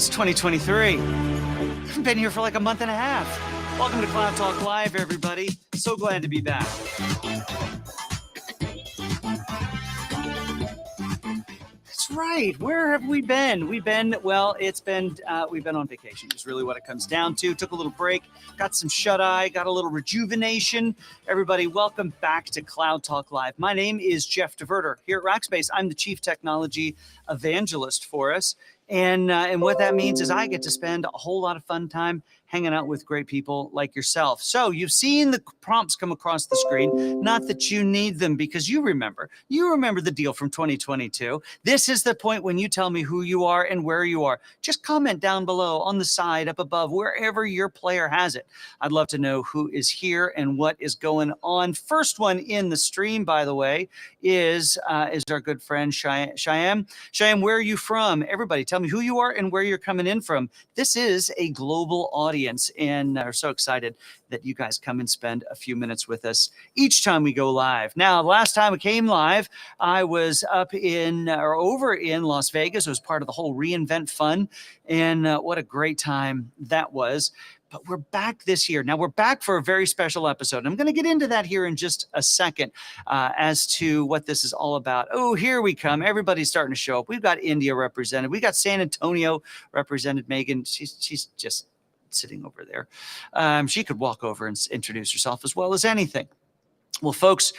It's 2023. I've been here for like a month and a half. Welcome to Cloud Talk Live, everybody. So glad to be back. That's right. Where have we been? We've been on vacation is really what it comes down to. Took a little break, got some shut-eye, got a little rejuvenation. Everybody, welcome back to Cloud Talk Live. My name is Jeff DeVerter. Here at Rackspace, I'm the Chief Technology Evangelist for us. And what that means is I get to spend a whole lot of fun time hanging out with great people like yourself. So you've seen the prompts come across the screen, not that you need them because you remember the deal from 2022. This is the point when you tell me who you are and where you are. Just comment down below, on the side, up above, wherever your player has it. I'd love to know who is here and what is going on. First one in the stream, by the way, is our good friend Cheyenne. Cheyenne, where are you from? Everybody, tell me who you are and where you're coming in from. This is a global audience, and are so excited that you guys come and spend a few minutes with us each time we go live. Now, the last time we came live, I was over in Las Vegas. It was part of the whole reInvent fun, and what a great time that was. But we're back this year. Now, we're back for a very special episode. And I'm going to get into that here in just a second as to what this is all about. Oh, here we come. Everybody's starting to show up. We've got India represented. We got San Antonio represented. Megan, she's just sitting over there. She could walk over and introduce herself as well as anything. Well, folks,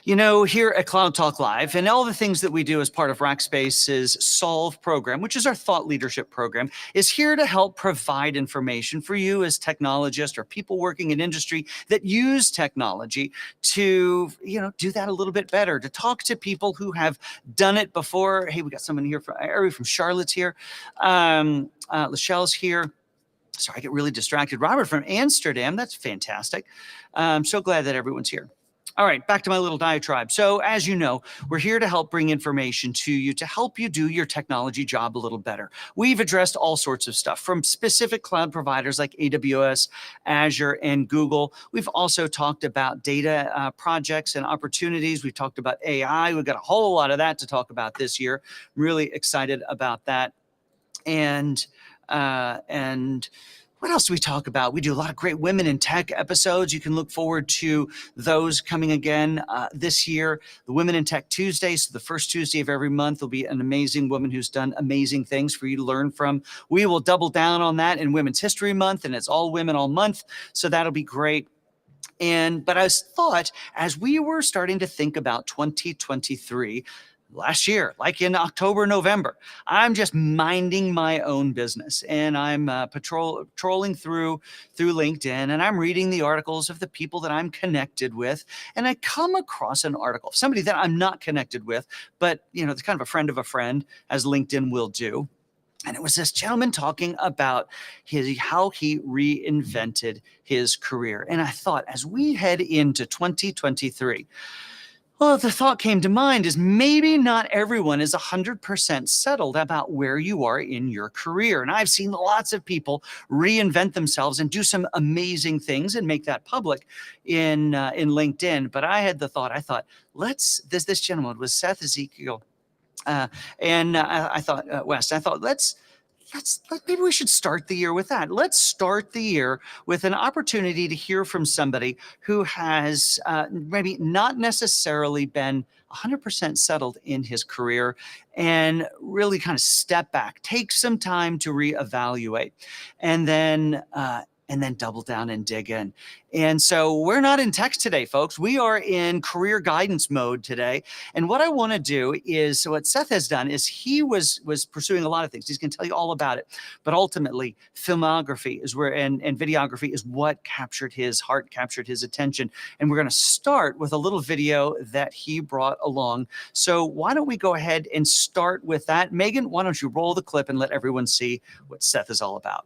you know, here at Cloud Talk Live and all the things that we do as part of Rackspace's Solve program, which is our thought leadership program, is here to help provide information for you as technologists or people working in industry that use technology to, you know, do that a little bit better, to talk to people who have done it before. Hey, we got someone here from Charlotte's here. Lachelle's here. Sorry, I get really distracted. Robert from Amsterdam. That's fantastic. I'm so glad that everyone's here. All right, back to my little diatribe. So as you know, we're here to help bring information to you to help you do your technology job a little better. We've addressed all sorts of stuff from specific cloud providers like AWS, Azure, and Google. We've also talked about data projects and opportunities. We've talked about AI. We've got a whole lot of that to talk about this year. I'm really excited about that. And what else do we talk about? We do a lot of great women in tech episodes. You can look forward to those coming again this year. The Women in Tech Tuesday, so the first Tuesday of every month will be an amazing woman who's done amazing things for you to learn from. We will double down on that in Women's History Month, and it's all women all month, so that'll be great. But I thought, as we were starting to think about 2023, last year, like in October, November, I'm just minding my own business, and I'm trolling through LinkedIn, and I'm reading the articles of the people that I'm connected with, and I come across an article of somebody that I'm not connected with, but you know, it's kind of a friend, as LinkedIn will do. And it was this gentleman talking about how he reinvented his career. And I thought, as we head into 2023, well, the thought came to mind is maybe not everyone is 100% settled about where you are in your career. And I've seen lots of people reinvent themselves and do some amazing things and make that public in LinkedIn. But I had the thought, this gentleman was Seth Ezekiel. I thought, West, maybe we should start the year with that. Let's start the year with an opportunity to hear from somebody who has maybe not necessarily been 100% settled in his career and really kind of step back, take some time to reevaluate, and then double down and dig in. And so we're not in tech today, folks. We are in career guidance mode today. And what I want to do is, so what Seth has done is he was pursuing a lot of things. He's going to tell you all about it. But ultimately, filmography is where, and videography is what captured his heart, captured his attention. And we're going to start with a little video that he brought along. So why don't we go ahead and start with that? Megan, why don't you roll the clip and let everyone see what Seth is all about?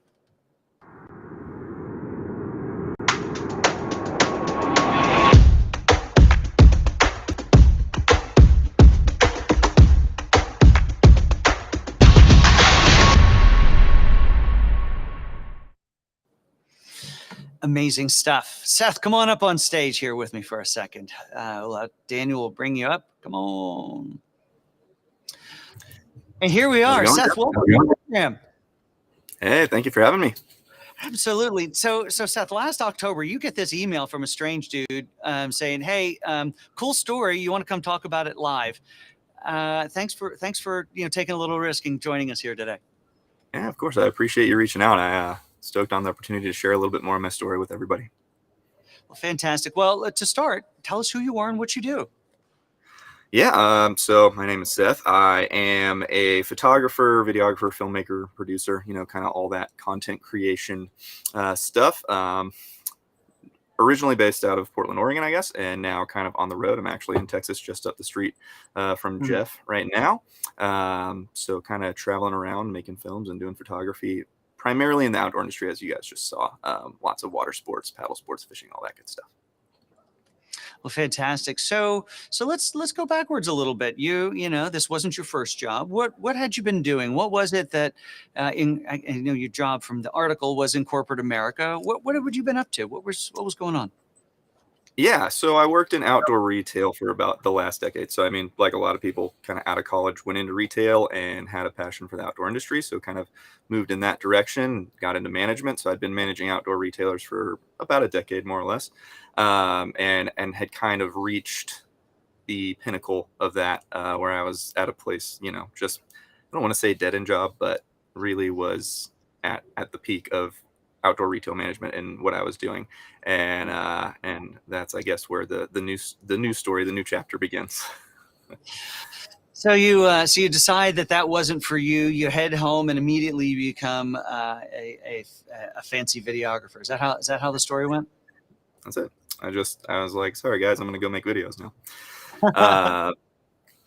Amazing stuff. Seth, come on up on stage here with me for a second. Daniel will bring you up. Come on. And here we are. Seth, welcome to the program. Hey, thank you for having me. Absolutely. So Seth, last October, you get this email from a strange dude saying, "Hey, cool story. You want to come talk about it live? Thanks for taking a little risk and joining us here today." Yeah, of course. I appreciate you reaching out. I stoked on the opportunity to share a little bit more of my story with everybody. Well, fantastic. Well, to start, tell us who you are and what you do. Yeah. So my name is Seth. I am a photographer, videographer, filmmaker, producer. Kind of all that content creation stuff. Originally based out of Portland, Oregon, I guess, and now kind of on the road. I'm actually in Texas, just up the street from Mhm. Jeff right now. So kind of traveling around, making films and doing photography, primarily in the outdoor industry, as you guys just saw. Lots of water sports, paddle sports, fishing, all that good stuff. Well, fantastic. So let's go backwards a little bit. You know this wasn't your first job. What had you been doing? What was it that I know your job from the article was in corporate America. What had you been up to? What was going on? Yeah, so I worked in outdoor retail for about the last decade. So, I mean, like a lot of people kind of out of college went into retail and had a passion for the outdoor industry. So, kind of moved in that direction, got into management. So, I'd been managing outdoor retailers for about a decade, more or less, and had kind of reached the pinnacle of that, where I was at a place, just I don't want to say dead end job, but really was at the peak of outdoor retail management and what I was doing, and that's I guess where the new story, the new chapter begins. So you decide that wasn't for you. You head home and immediately become a fancy videographer. Is that how the story went? That's it. I was like, sorry guys, I'm gonna go make videos now. Uh,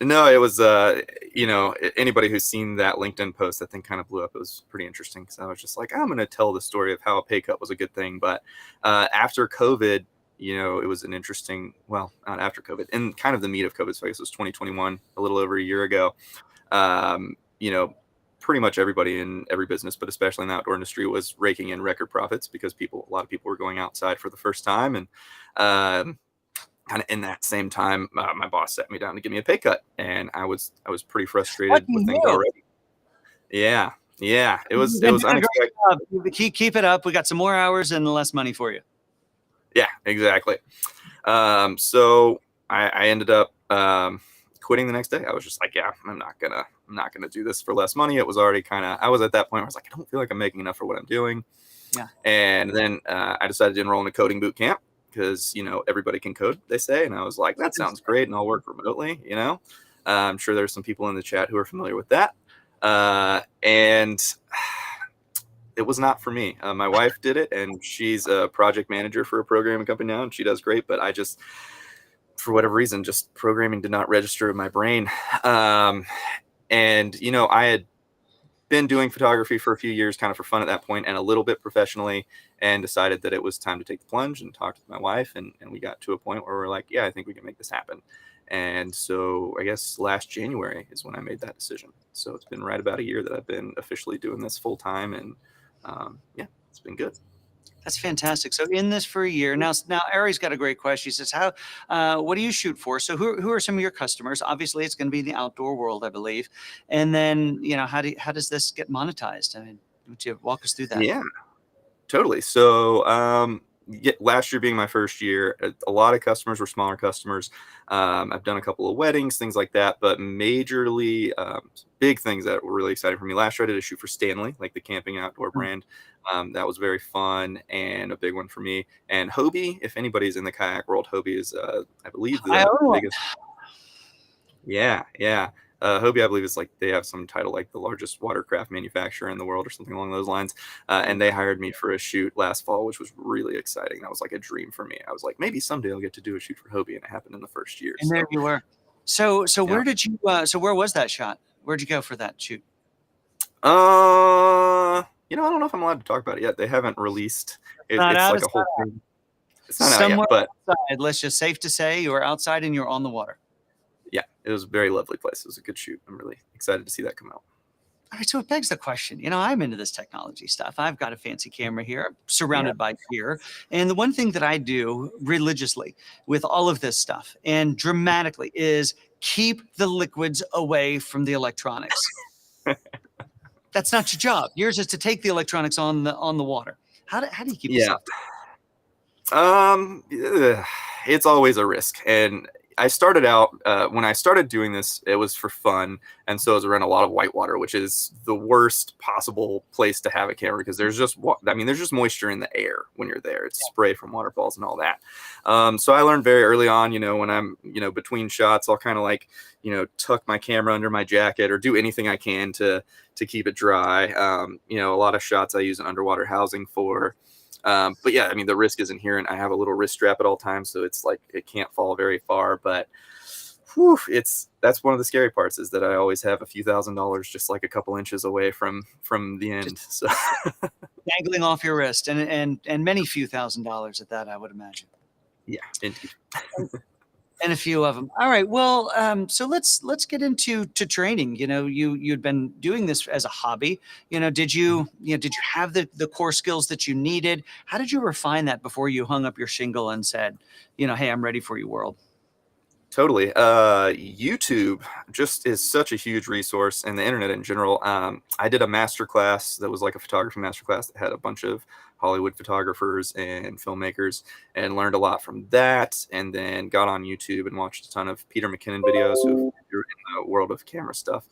No, it was anybody who's seen that LinkedIn post, that thing kind of blew up. It was pretty interesting because I was just like, I'm going to tell the story of how a pay cut was a good thing. But after COVID, it was an interesting, well, not after COVID, in kind of the meat of COVID. So I guess it was 2021, a little over a year ago. Um, you know, Pretty much everybody in every business, but especially in the outdoor industry, was raking in record profits because a lot of people were going outside for the first time, and um, kind of in that same time, my boss sat me down to give me a pay cut, and I was pretty frustrated Lucky with things you. already. Yeah, yeah, it was You've it been was doing a great unexpected. job. Keep it up. We got some more hours and less money for you. Yeah, exactly. So I ended up quitting the next day. I was just like, yeah, I'm not gonna do this for less money. It was already kind of I was at that point where I was like, I don't feel like I'm making enough for what I'm doing. Yeah. And then I decided to enroll in a coding boot camp because everybody can code, they say, and I was like, that sounds great, and I'll work remotely. I'm sure there's some people in the chat who are familiar with that, and it was not for me. My wife did it, and she's a project manager for a programming company now, and she does great. But I just, for whatever reason, just programming did not register in my brain. Um, and I had been doing photography for a few years, kind of for fun at that point, and a little bit professionally, and decided that it was time to take the plunge and talk to my wife. And we got to a point where we're like, yeah, I think we can make this happen. And so I guess last January is when I made that decision. So it's been right about a year that I've been officially doing this full time. And yeah, it's been good. That's fantastic. So in this for a year now, Ari's got a great question. He says, "How? What do you shoot for? So who are some of your customers? Obviously, it's going to be the outdoor world, I believe. And then how does this get monetized? I mean, would you walk us through that?" Yeah. Totally. So, yeah, last year being my first year, a lot of customers were smaller customers. I've done a couple of weddings, things like that, but majorly big things that were really exciting for me. Last year, I did a shoot for Stanley, like the camping outdoor Hmm. brand. That was very fun and a big one for me. And Hobie, if anybody's in the kayak world, Hobie is, I believe, I the own one. biggest. Yeah, yeah. Hobie, I believe, is like they have some title like the largest watercraft manufacturer in the world or something along those lines. And they hired me for a shoot last fall, which was really exciting. That was like a dream for me. I was like, maybe someday I'll get to do a shoot for Hobie, and it happened in the first year. And there So, you were. So yeah. where did you? So where was that shot? Where'd you go for that shoot? I don't know if I'm allowed to talk about it yet. They haven't released it. Not It's out. like It's a not whole out. thing. It's not out yet, Somewhere but outside. Let's just safe to say you were outside and you're on the water. yeah, it was a very lovely place. It was a good shoot. I'm really excited to see that come out. All right, so it begs the question. I'm into this technology stuff. I've got a fancy camera here, I'm Yeah. surrounded by gear. And the one thing that I do religiously with all of this stuff and dramatically is keep the liquids away from the electronics. That's not your job. Yours is to take the electronics on the water. How do you keep Yeah. yourself? It's always a risk. And I started out, when I started doing this, it was for fun. And so it was around a lot of whitewater, which is the worst possible place to have a camera because there's just, there's just moisture in the air when you're there. It's spray from waterfalls and all that. So I learned very early on, when I'm, between shots, I'll kind of like, tuck my camera under my jacket or do anything I can to keep it dry. A lot of shots I use an underwater housing for. But yeah, the risk is inherent. I have a little wrist strap at all times, so it's like it can't fall very far. But that's one of the scary parts is that I always have a few $1,000s just like a couple inches away from the end. So Dangling off your wrist, and many few $1,000s at that, I would imagine. Yeah, indeed. And a few of them. All right. Well, so let's get into training. You'd been doing this as a hobby. Did you have the core skills that you needed? How did you refine that before you hung up your shingle and said, hey, I'm ready for you, world? Totally. YouTube just is such a huge resource, and the internet in general. I did a master class that was like a photography master class that had a bunch of Hollywood photographers and filmmakers, and learned a lot from that. And then got on YouTube and watched a ton of Peter McKinnon videos, who, if you're in the world of camera stuff,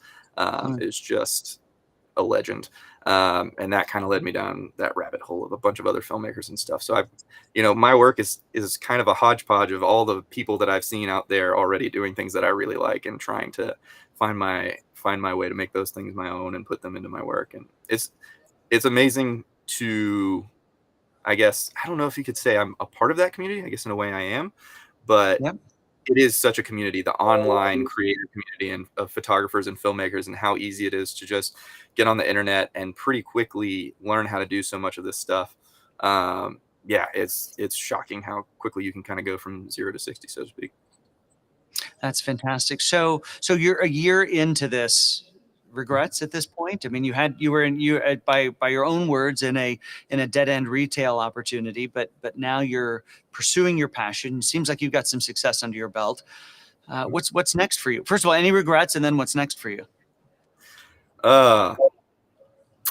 is just a legend. And that kind of led me down that rabbit hole of a bunch of other filmmakers and stuff. So my work is kind of a hodgepodge of all the people that I've seen out there already doing things that I really like, and trying to find my way to make those things my own and put them into my work. And it's amazing to, I guess, I don't know if you could say I'm a part of that community. I guess in a way I am, but Yep. it is such a community, the online creator community and of photographers and filmmakers, and how easy it is to just get on the internet and pretty quickly learn how to do so much of this stuff. It's shocking how quickly you can kind of go from 0 to 60, so to speak. That's fantastic. So you're a year into this. Regrets at this point? You were by your own words in a dead end retail opportunity, but now you're pursuing your passion. Seems like you've got some success under your belt. What's next for you? First of all, any regrets, and then what's next for you? I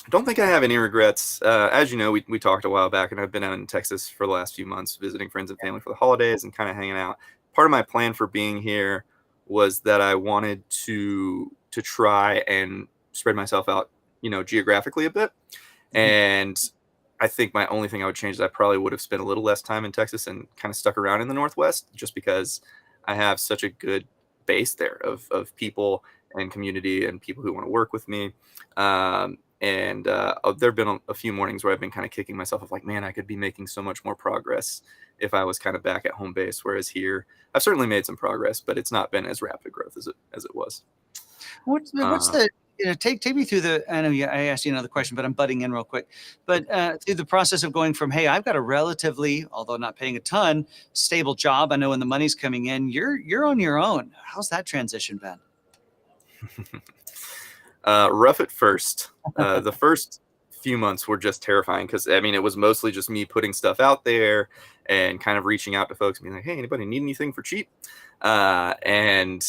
don't think I have any regrets. As you know, we talked a while back, and I've been out in Texas for the last few months visiting friends and family for the holidays and kind of hanging out. Part of my plan for being here was that I wanted to try and spread myself out, geographically a bit. And I think my only thing I would change is I probably would have spent a little less time in Texas and kind of stuck around in the Northwest, just because I have such a good base there of people and community and people who want to work with me. There've been a few mornings where I've been kind of kicking myself of like, man, I could be making so much more progress if I was kind of back at home base. Whereas here, I've certainly made some progress, but it's not been as rapid growth as it was. What's the take me through the, I know I asked you another question, but I'm butting in real quick. But through the process of going from, hey, I've got a relatively, although not paying a ton, stable job. I know when the money's coming in, you're on your own. How's that transition been? Rough at first. The first few months were just terrifying because it was mostly just me putting stuff out there and kind of reaching out to folks and being like, hey, anybody need anything for cheap? And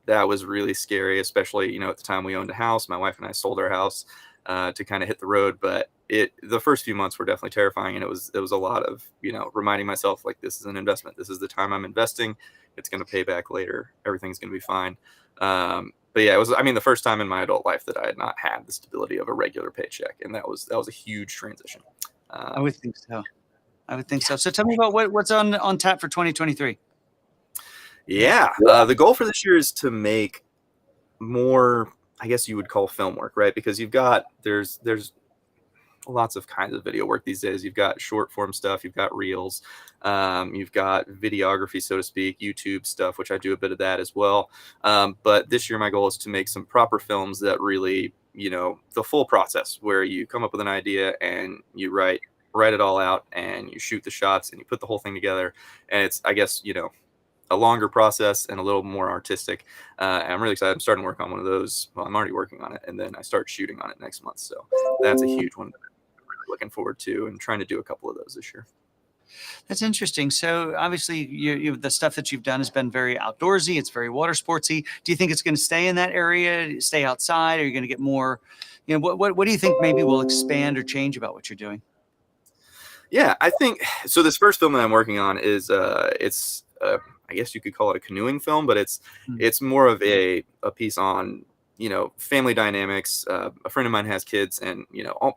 that was really scary, especially at the time we owned a house. My wife and I sold our house to kind of hit the road, but the first few months were definitely terrifying, and it was a lot of reminding myself like, this is an investment. This is the time I'm investing. It's going to pay back later. Everything's going to be fine. But yeah, it was the first time in my adult life that I had not had the stability of a regular paycheck, and that was a huge transition. I would think so. So tell me about what's on tap for 2023. Yeah, the goal for this year is to make more, I guess you would call film work, right? Because there's lots of kinds of video work these days. You've got short form stuff, you've got reels, you've got videography, so to speak, YouTube stuff, which I do a bit of that as well. But this year my goal is to make some proper films that really, the full process, where you come up with an idea and you write it all out and you shoot the shots and you put the whole thing together. And it's, I guess, a longer process and a little more artistic. And I'm really excited. I'm starting to work on one of those. Well, I'm already working on it, and then I start shooting on it next month. So that's a huge one that I'm really looking forward to, and trying to do a couple of those this year. That's interesting. So obviously, the stuff that you've done has been very outdoorsy. It's very water sportsy. Do you think it's going to stay in that area? Stay outside? Are you going to get more? What do you think maybe will expand or change about what you're doing? Yeah, I think so. This first film that I'm working on is it's I guess you could call it a canoeing film, but Mm. it's more of a piece on family dynamics. A friend of mine has kids, and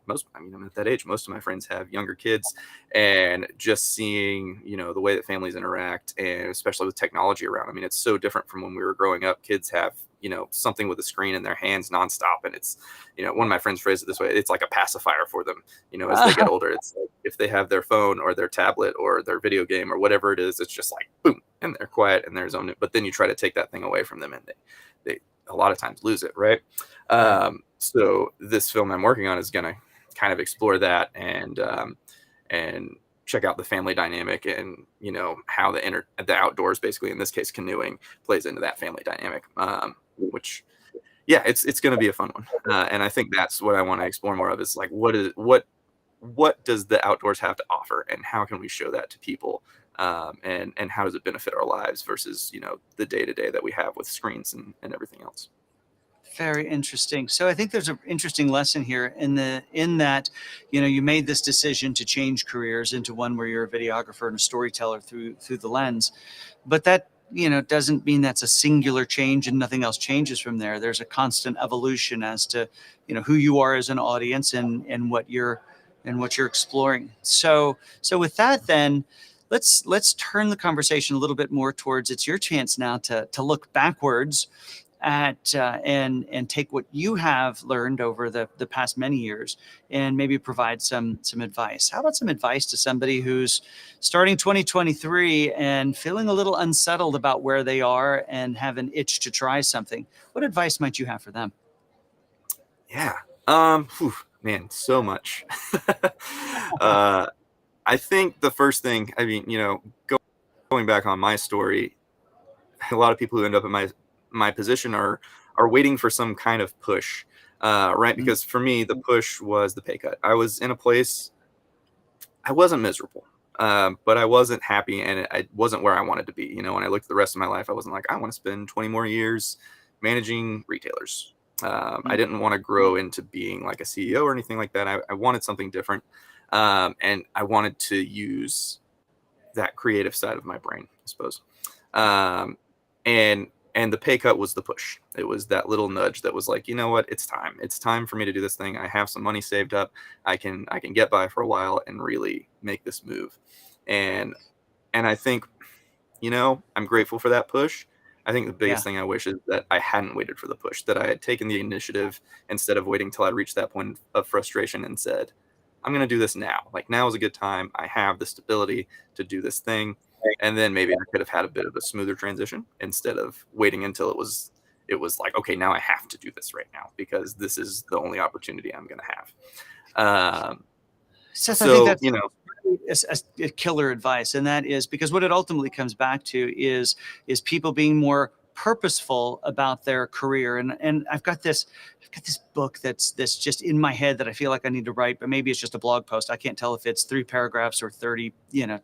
most I mean I'm at that age. Most of my friends have younger kids, and just seeing the way that families interact, and especially with technology around. I mean, it's so different from when we were growing up. Kids have something with a screen in their hands nonstop, and it's one of my friends phrased it this way: it's like a pacifier for them. As they get older, it's like if they have their phone or their tablet or their video game or whatever it is, it's just like boom, and they're quiet and they're zoned in. But then you try to take that thing away from them, and they a lot of times lose it, right? So this film I'm working on is going to kind of explore that and check out the family dynamic and how the outdoors, basically in this case canoeing, plays into that family dynamic, which yeah, it's going to be a fun one, and I think that's what I want to explore more of is like what does the outdoors have to offer, and how can we show that to people, and how does it benefit our lives versus the day to day that we have with screens and everything else. Very interesting. So I think there's an interesting lesson here in that, you made this decision to change careers into one where you're a videographer and a storyteller through the lens, but that doesn't mean that's a singular change and nothing else changes from there. There's a constant evolution as to who you are as an audience and what you're exploring. So with that, then let's turn the conversation a little bit more towards it's your chance now to look backwards at and take what you have learned over the past many years and maybe provide some advice. How about some advice to somebody who's starting 2023 and feeling a little unsettled about where they are and have an itch to try something? What advice might you have for them? Yeah. Man, so much. uh, I think the first thing, I mean, going back on my story, a lot of people who end up in my position are waiting for some kind of push, right? Mm. Because for me, the push was the pay cut. I was in a place I wasn't miserable, but I wasn't happy, and I wasn't where I wanted to be. When I looked at the rest of my life, I wasn't like, I want to spend 20 more years managing retailers. I Mm. didn't want to grow into being like a CEO or anything like that. I wanted something different, and I wanted to use that creative side of my brain, I suppose. Um, and and the pay cut was the push. It was that little nudge that was like, you know what, it's time. It's time for me to do this thing. I have some money saved up. I can get by for a while and really make this move. And and I think, I'm grateful for that push. I think the Yeah. biggest thing I wish is that I hadn't waited for the push, that I had taken the initiative instead of waiting till I reached that point of frustration and said, I'm going to do this now. Like now is a good time. I have the stability to do this thing. And then maybe I could have had a bit of a smoother transition instead of waiting until it was like, okay, now I have to do this right now because this is the only opportunity I'm going to have. Seth, I think So, that's a killer advice, and that is because what it ultimately comes back to is people being more purposeful about their career. And I've got this book that's just in my head that I feel like I need to write, but maybe it's just a blog post. I can't tell if it's 3 paragraphs or 30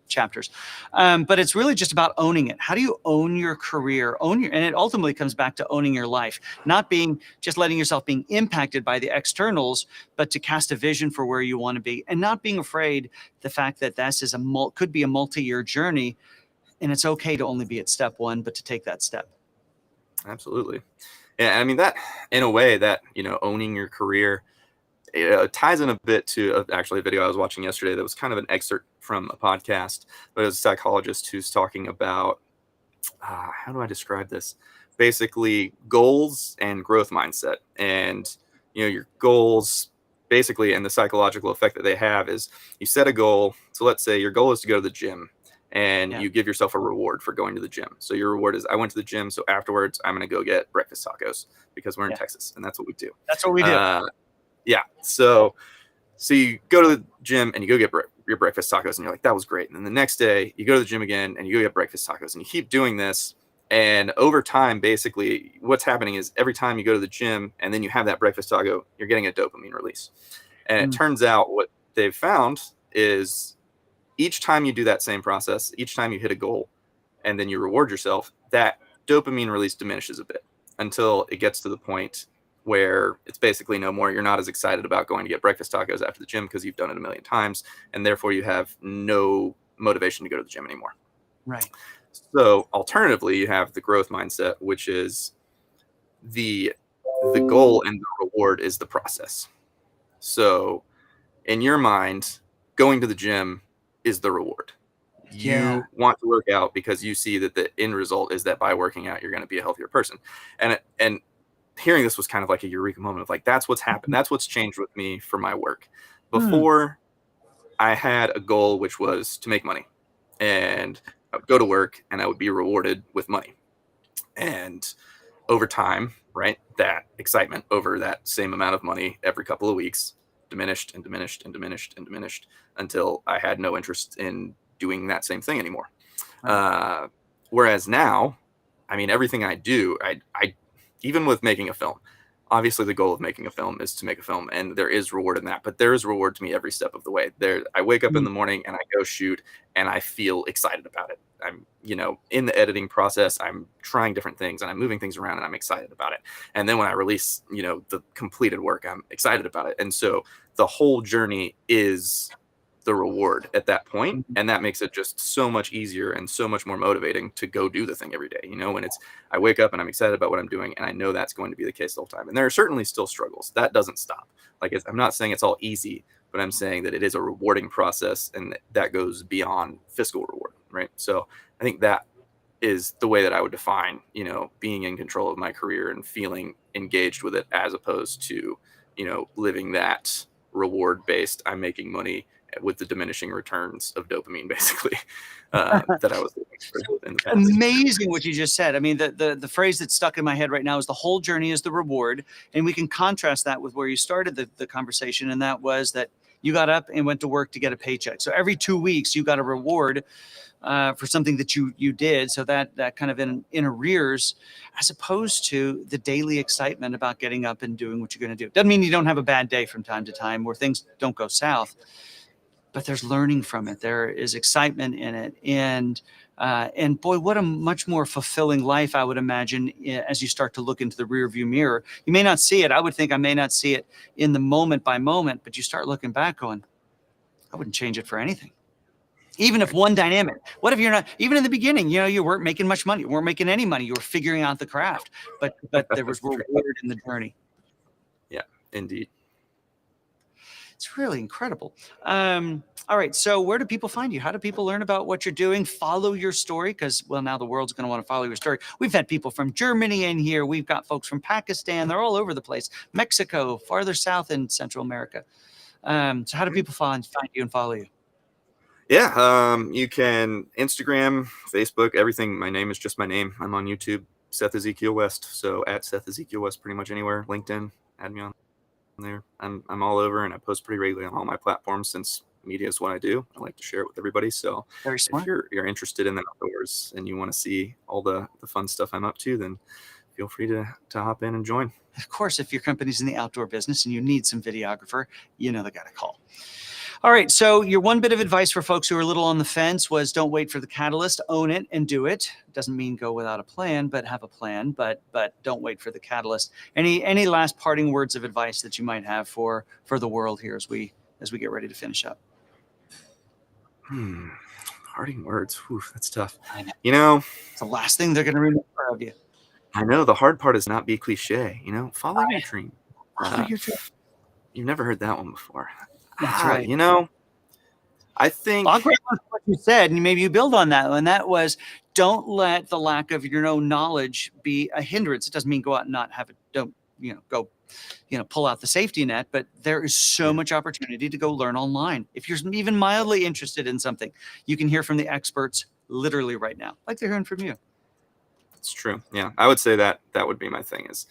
chapters, but it's really just about owning it. How do you own your career, and it ultimately comes back to owning your life, not being just letting yourself being impacted by the externals, but to cast a vision for where you want to be and not being afraid the fact that this is could be a multi-year journey, and it's okay to only be at step one, but to take that step. absolutely. Yeah, I mean that in a way that owning your career, it ties in a bit to actually a video I was watching yesterday that was kind of an excerpt from a podcast, but it was a psychologist who's talking about how do I describe this? Basically, goals and growth mindset, and your goals basically, and the psychological effect that they have is you set a goal. So let's say your goal is to go to the gym, and Yeah. you give yourself a reward for going to the gym. So your reward is I went to the gym, so afterwards I'm going to go get breakfast tacos because we're in Yeah. Texas and that's what we do. That's what we do. Uh, yeah. So you go to the gym and you go get your breakfast tacos and you're like, that was great. And then the next day you go to the gym again and you go get breakfast tacos and you keep doing this. And over time, basically what's happening is every time you go to the gym and then you have that breakfast taco, you're getting a dopamine release. And it Mm. turns out what they've found is each time you do that same process, each time you hit a goal and then you reward yourself, that dopamine release diminishes a bit until it gets to the point where it's basically no more. You're not as excited about going to get breakfast tacos after the gym because you've done it a million times, and therefore you have no motivation to go to the gym anymore. Right. So alternatively, you have the growth mindset, which is the goal and the reward is the process. So in your mind, going to the gym is the reward. Yeah. You want to work out because you see that the end result is that by working out, you're going to be a healthier person. And hearing this was kind of like a eureka moment of like, that's what's happened. That's what's changed with me for my work. Before, I had a goal, which was to make money, and I would go to work and I would be rewarded with money. And over time, right, that excitement over that same amount of money every couple of weeks diminished and diminished and diminished and diminished until I had no interest in doing that same thing anymore. Right. Whereas now, I mean, everything I do, I even with making a film, obviously the goal of making a film is to make a film, and there is reward in that, but there is reward to me every step of the way. There, I wake up in the morning and I go shoot and I feel excited about it. I'm, in the editing process, I'm trying different things and I'm moving things around and I'm excited about it. And then when I release, the completed work, I'm excited about it. And so the whole journey is the reward at that point, and that makes it just so much easier and so much more motivating to go do the thing every day. When it's I wake up and I'm excited about what I'm doing, and I know that's going to be the case the whole time. And there are certainly still struggles. That doesn't stop. Like, I'm not saying it's all easy, but I'm saying that it is a rewarding process, and that goes beyond fiscal reward, right? So I think that is the way that I would define, being in control of my career and feeling engaged with it, as opposed to, living that reward based, I'm making money with the diminishing returns of dopamine, basically, that I was looking for in the past. Amazing what you just said. I mean, the phrase that's stuck in my head right now is the whole journey is the reward. And we can contrast that with where you started the conversation. And that was that you got up and went to work to get a paycheck. So every 2 weeks you got a reward for something that you did. So that kind of in arrears, as opposed to the daily excitement about getting up and doing what you're going to do. Doesn't mean you don't have a bad day from time to time where things don't go south, but there's learning from it. There is excitement in it. And boy, what a much more fulfilling life, I would imagine, as you start to look into the rear view mirror. You may not see it. I would think I may not see it in the moment by moment, but you start looking back going, I wouldn't change it for anything. Even if one dynamic, what if you're not, even in the beginning, you weren't making much money, you weren't making any money, you were figuring out the craft, but there was reward in the journey. Yeah, indeed. It's really incredible. All right. So where do people find you? How do people learn about what you're doing? Follow your story? Because, well, now the world's going to want to follow your story. We've had people from Germany in here. We've got folks from Pakistan. They're all over the place. Mexico, farther south in Central America. So how do people find you and follow you? Yeah, you can Instagram, Facebook, everything. My name is just my name. I'm on YouTube, Seth Ezekiel West. So at Seth Ezekiel West, pretty much anywhere. LinkedIn, add me on there. I'm all over, and I post pretty regularly on all my platforms since media is what I do. I like to share it with everybody. So Very smart. if you're interested in the outdoors and you want to see all the fun stuff I'm up to, then feel free to hop in and join. Of course, if your company's in the outdoor business and you need some videographer, they got to call. All right. So your one bit of advice for folks who are a little on the fence was don't wait for the catalyst, own it and do it. Doesn't mean go without a plan, but have a plan, but don't wait for the catalyst. Any last parting words of advice that you might have for the world here as we get ready to finish up? Parting words. Whew, that's tough. I know. It's the last thing they're going to remember of you. I know. The hard part is not be cliche. Follow your dream. Follow your dream. You've never heard that one before. That's right. I think I'll agree with what you said, and maybe you build on that. And that was, don't let the lack of your own knowledge be a hindrance. It doesn't mean go out and not have it. Don't go, pull out the safety net. But there is so much opportunity to go learn online. If you're even mildly interested in something, you can hear from the experts literally right now, like they're hearing from you. It's true. Yeah, I would say that would be my thing. Is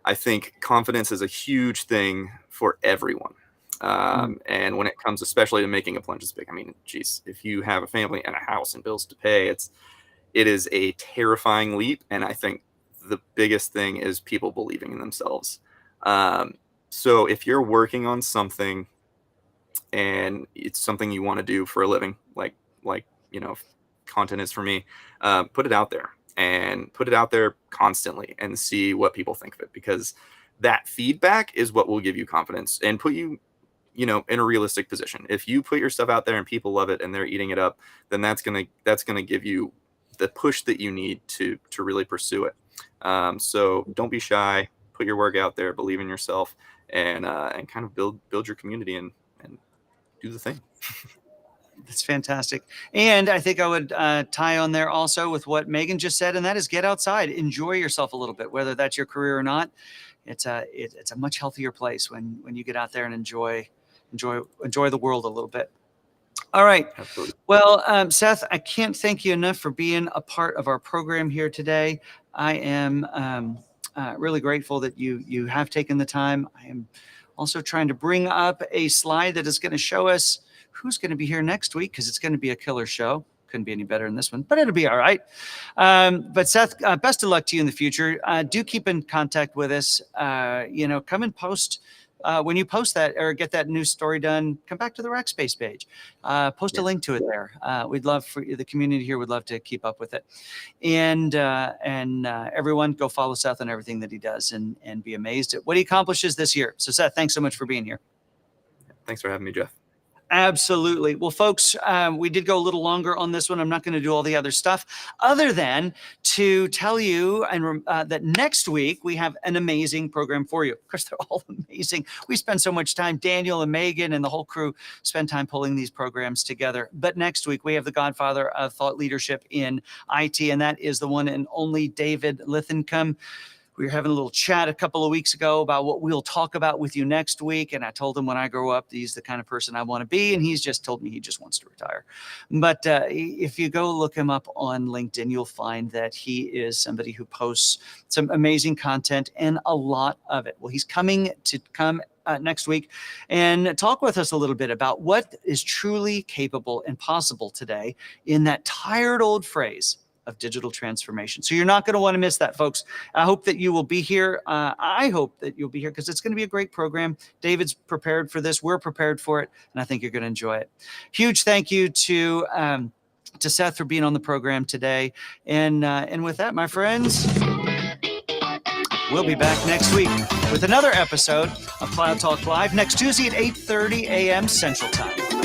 I think confidence is a huge thing for everyone. And when it comes especially to making a plunge, it's big. I mean, geez, if you have a family and a house and bills to pay, it is a terrifying leap. And I think the biggest thing is people believing in themselves. So if you're working on something and it's something you want to do for a living, like content is for me, put it out there, and put it out there constantly and see what people think of it, because that feedback is what will give you confidence and put you in a realistic position. If you put your stuff out there and people love it and they're eating it up, then that's gonna give you the push that you need to really pursue it. So don't be shy, put your work out there, believe in yourself, and kind of build your community and do the thing. That's fantastic. And I think I would tie on there also with what Megan just said, and that is get outside, enjoy yourself a little bit, whether that's your career or not. It's a much healthier place when you get out there and enjoy the world a little bit. All right. Absolutely. Well, Seth, I can't thank you enough for being a part of our program here today. I am really grateful that you have taken the time. I am also trying to bring up a slide that is going to show us who's going to be here next week, because it's going to be a killer show. Couldn't be any better than this one, but it'll be all right. But Seth, best of luck to you in the future. Do keep in contact with us. Come and post. When you post that or get that new story done, come back to the Rackspace page. Post a link to it there. We'd love for the community here would love to keep up with it. And everyone go follow Seth on everything that he does and be amazed at what he accomplishes this year. So Seth, thanks so much for being here. Thanks for having me, Jeff. Absolutely. Well, folks, we did go a little longer on this one. I'm not going to do all the other stuff other than to tell you that next week we have an amazing program for you. Of course, they're all amazing. We spend so much time, Daniel and Megan and the whole crew spend time pulling these programs together. But next week we have the godfather of thought leadership in IT, and that is the one and only David Lithincombe. We were having a little chat a couple of weeks ago about what we'll talk about with you next week. And I told him when I grow up, he's the kind of person I want to be. And he's just told me he just wants to retire. But if you go look him up on LinkedIn, you'll find that he is somebody who posts some amazing content and a lot of it. Well, he's coming next week and talk with us a little bit about what is truly capable and possible today in that tired old phrase of digital transformation. So you're not going to want to miss that, folks. I hope that you will be here. I hope that you'll be here because it's going to be a great program. David's prepared for this. We're prepared for it. And I think you're going to enjoy it. Huge thank you to Seth for being on the program today. And with that, my friends, we'll be back next week with another episode of Cloud Talk Live next Tuesday at 8:30 a.m. Central Time.